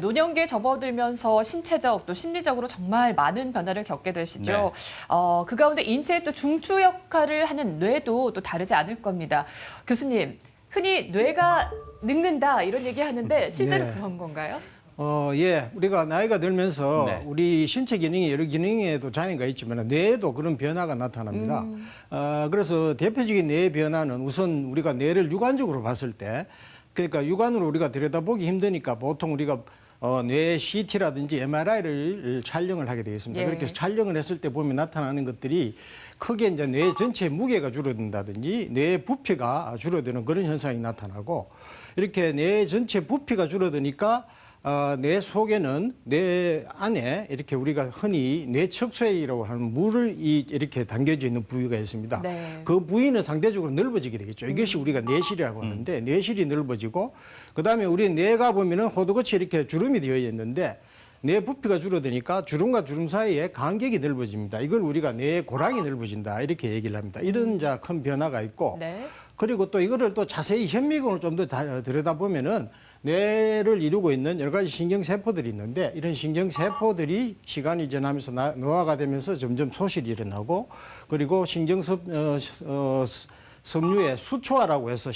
노년기에 접어들면서 신체적 또 심리적으로 정말 많은 변화를 겪게 되시죠. 네. 그 가운데 인체의 또 중추 역할을 하는 뇌도 또 다르지 않을 겁니다. 교수님, 흔히 뇌가 늙는다 이런 얘기 하는데 실제로 네. 그런 건가요? 예. 우리가 나이가 들면서 네. 우리 신체 기능이 여러 기능에도 장애가 있지만 뇌에도 그런 변화가 나타납니다. 그래서 대표적인 뇌 변화는 우선 우리가 뇌를 육안적으로 봤을 때 그러니까 육안으로 우리가 들여다보기 힘드니까 보통 우리가 뇌 CT라든지 MRI를 촬영을 하게 되어 있습니다. 예. 그렇게 해서 촬영을 했을 때 보면 나타나는 것들이 크게 이제 뇌 전체의 무게가 줄어든다든지 뇌 부피가 줄어드는 그런 현상이 나타나고 이렇게 뇌 전체 부피가 줄어드니까 뇌 속에는 뇌 안에 이렇게 우리가 흔히 뇌척수이라고 하는 물을 이렇게 담겨져 있는 부위가 있습니다. 네. 그 부위는 상대적으로 넓어지게 되겠죠. 이것이 우리가 뇌실이라고 하는데 뇌실이 넓어지고 그다음에 우리 뇌가 보면은 호두같이 이렇게 주름이 되어 있는데 뇌 부피가 줄어드니까 주름과 주름 사이에 간격이 넓어집니다. 이걸 우리가 뇌 고랑이 넓어진다 이렇게 얘기를 합니다. 이런 큰 변화가 있고 네. 그리고 또 이거를 또 자세히 현미경을 좀 더 들여다보면은 뇌를 이루고 있는 여러 가지 신경세포들이 있는데 이런 신경세포들이 시간이 지나면서 노화가 되면서 점점 소실이 일어나고 그리고 섬유의 수초화라고 해서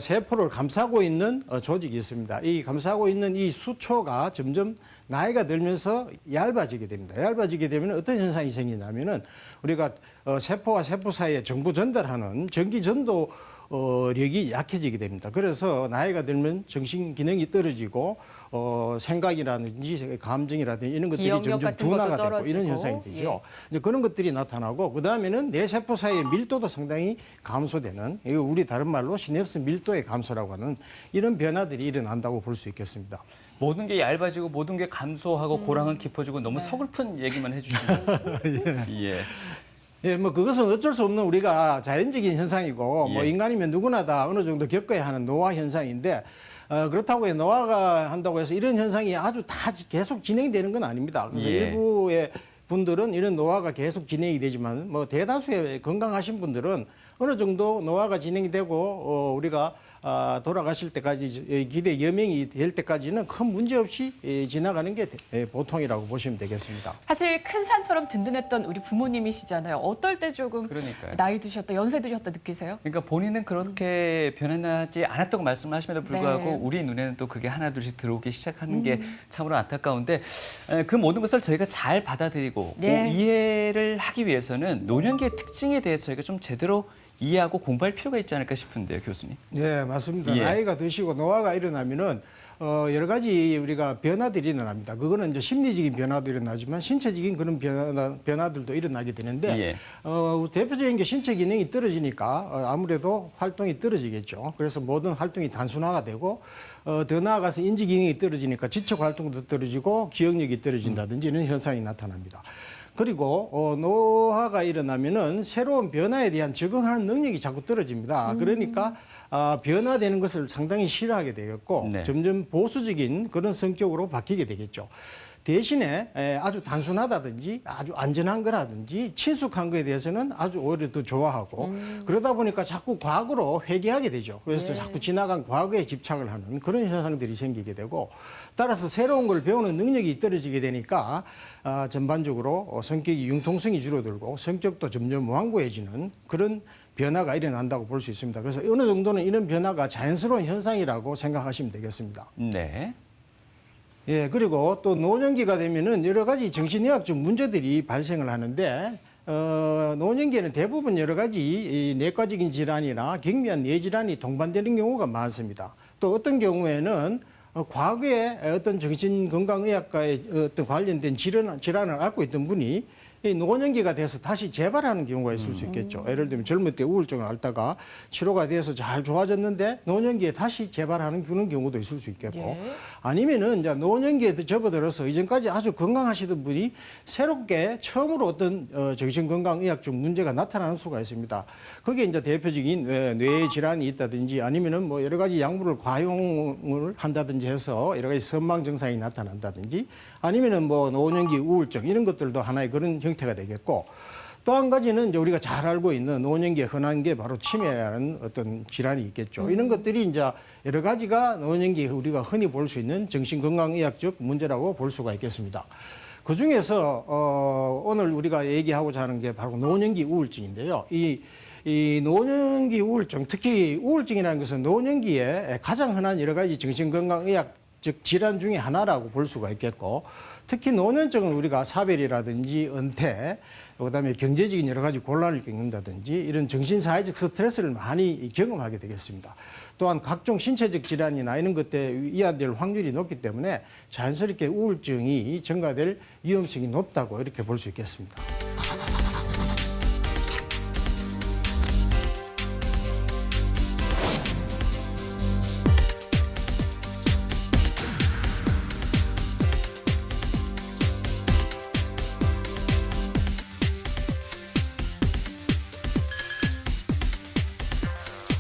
세포를 감싸고 있는 조직이 있습니다. 이 감싸고 있는 이 수초가 점점 나이가 들면서 얇아지게 됩니다. 얇아지게 되면 어떤 현상이 생기냐면은 우리가 세포와 세포 사이에 정보 전달하는 전기 전도 력이 약해지게 됩니다. 그래서 나이가 들면 정신 기능이 떨어지고 생각이라든지 감정이라든지 이런 것들이 기억력 점점 같은 것도 둔화가 되고 떨어지고. 이런 현상이 되죠. 이제 그런 것들이 나타나고 그 다음에는 뇌 세포 사이의 밀도도 상당히 감소되는 이거 우리 다른 말로 시냅스 밀도의 감소라고 하는 이런 변화들이 일어난다고 볼 수 있겠습니다. 모든 게 얇아지고 모든 게 감소하고 고랑은 깊어지고 너무 서글픈 얘기만 해주신 것 같습니다. 예. 예, 뭐 그것은 어쩔 수 없는 우리가 자연적인 현상이고 뭐 예. 인간이면 누구나 다 어느 정도 겪어야 하는 노화 현상인데 그렇다고 해서 노화가 한다고 해서 이런 현상이 아주 다 계속 진행되는 건 아닙니다. 그래서 예. 일부의 분들은 이런 노화가 계속 진행이 되지만 뭐 대다수의 건강하신 분들은 어느 정도 노화가 진행이 되고 우리가 돌아가실 때까지 기대 여명이 될 때까지는 큰 문제 없이 지나가는 게 보통이라고 보시면 되겠습니다. 사실 큰 산처럼 든든했던 우리 부모님이시잖아요. 어떨 때 조금 그러니까요. 나이 드셨다, 연세 드셨다 느끼세요? 그러니까 본인은 그렇게 변하지 않았다고 말씀하심에도 불구하고 네. 우리 눈에는 또 그게 하나둘씩 들어오기 시작하는 게 참으로 안타까운데 그 모든 것을 저희가 잘 받아들이고 네. 이해를 하기 위해서는 노년기의 특징에 대해서 저희가 좀 제대로 이해하고 공부할 필요가 있지 않을까 싶은데요, 교수님. 네, 맞습니다. 예. 나이가 드시고 노화가 일어나면은 여러 가지 우리가 변화들이 일어납니다. 그거는 이제 심리적인 변화도 일어나지만 신체적인 그런 변화들도 일어나게 되는데 예. 대표적인 게 신체 기능이 떨어지니까 아무래도 활동이 떨어지겠죠. 그래서 모든 활동이 단순화가 되고 더 나아가서 인지 기능이 떨어지니까 지적 활동도 떨어지고 기억력이 떨어진다든지 이런 현상이 나타납니다. 그리고 노화가 일어나면은 새로운 변화에 대한 적응하는 능력이 자꾸 떨어집니다. 그러니까 변화되는 것을 상당히 싫어하게 되겠고 네. 점점 보수적인 그런 성격으로 바뀌게 되겠죠. 대신에 아주 단순하다든지 아주 안전한 거라든지 친숙한 거에 대해서는 아주 오히려 더 좋아하고 그러다 보니까 자꾸 과거로 회귀하게 되죠. 그래서 예. 자꾸 지나간 과거에 집착을 하는 그런 현상들이 생기게 되고 따라서 새로운 걸 배우는 능력이 떨어지게 되니까 전반적으로 성격이 융통성이 줄어들고 성격도 점점 완고해지는 그런 변화가 일어난다고 볼 수 있습니다. 그래서 어느 정도는 이런 변화가 자연스러운 현상이라고 생각하시면 되겠습니다. 네. 예, 그리고 또 노년기가 되면은 여러 가지 정신의학적 문제들이 발생을 하는데, 노년기에는 대부분 여러 가지 이 내과적인 질환이나 경미한 뇌질환이 동반되는 경우가 많습니다. 또 어떤 경우에는 과거에 어떤 정신건강의학과에 어떤 관련된 질환을 앓고 있던 분이 이 노년기가 돼서 다시 재발하는 경우가 있을 수 있겠죠. 예를 들면 젊을 때 우울증을 앓다가 치료가 돼서 잘 좋아졌는데 노년기에 다시 재발하는 그런 경우도 있을 수 있겠고 예. 아니면은 이제 노년기에 접어들어서 이전까지 아주 건강하시던 분이 새롭게 처음으로 어떤 정신건강의학적 문제가 나타나는 수가 있습니다. 그게 이제 대표적인 뇌 질환이 있다든지 아니면은 뭐 여러 가지 약물을 과용을 한다든지 해서 여러 가지 선망 증상이 나타난다든지 아니면은 뭐 노년기 우울증 이런 것들도 하나의 그런 형태가 되겠고 또 한 가지는 이제 우리가 잘 알고 있는 노년기에 흔한 게 바로 치매라는 어떤 질환이 있겠죠. 이런 것들이 이제 여러 가지가 노년기에 우리가 흔히 볼 수 있는 정신건강의학적 문제라고 볼 수가 있겠습니다. 그 중에서 오늘 우리가 얘기하고자 하는 게 바로 노년기 우울증인데요. 이 노년기 우울증, 특히 우울증이라는 것은 노년기에 가장 흔한 여러 가지 정신건강의학적 질환 중에 하나라고 볼 수가 있겠고, 특히 노년증은 우리가 사별이라든지 은퇴, 그다음에 경제적인 여러 가지 곤란을 겪는다든지 이런 정신사회적 스트레스를 많이 경험하게 되겠습니다. 또한 각종 신체적 질환이나 이런 것들에 이완될 확률이 높기 때문에 자연스럽게 우울증이 증가될 위험성이 높다고 이렇게 볼 수 있겠습니다.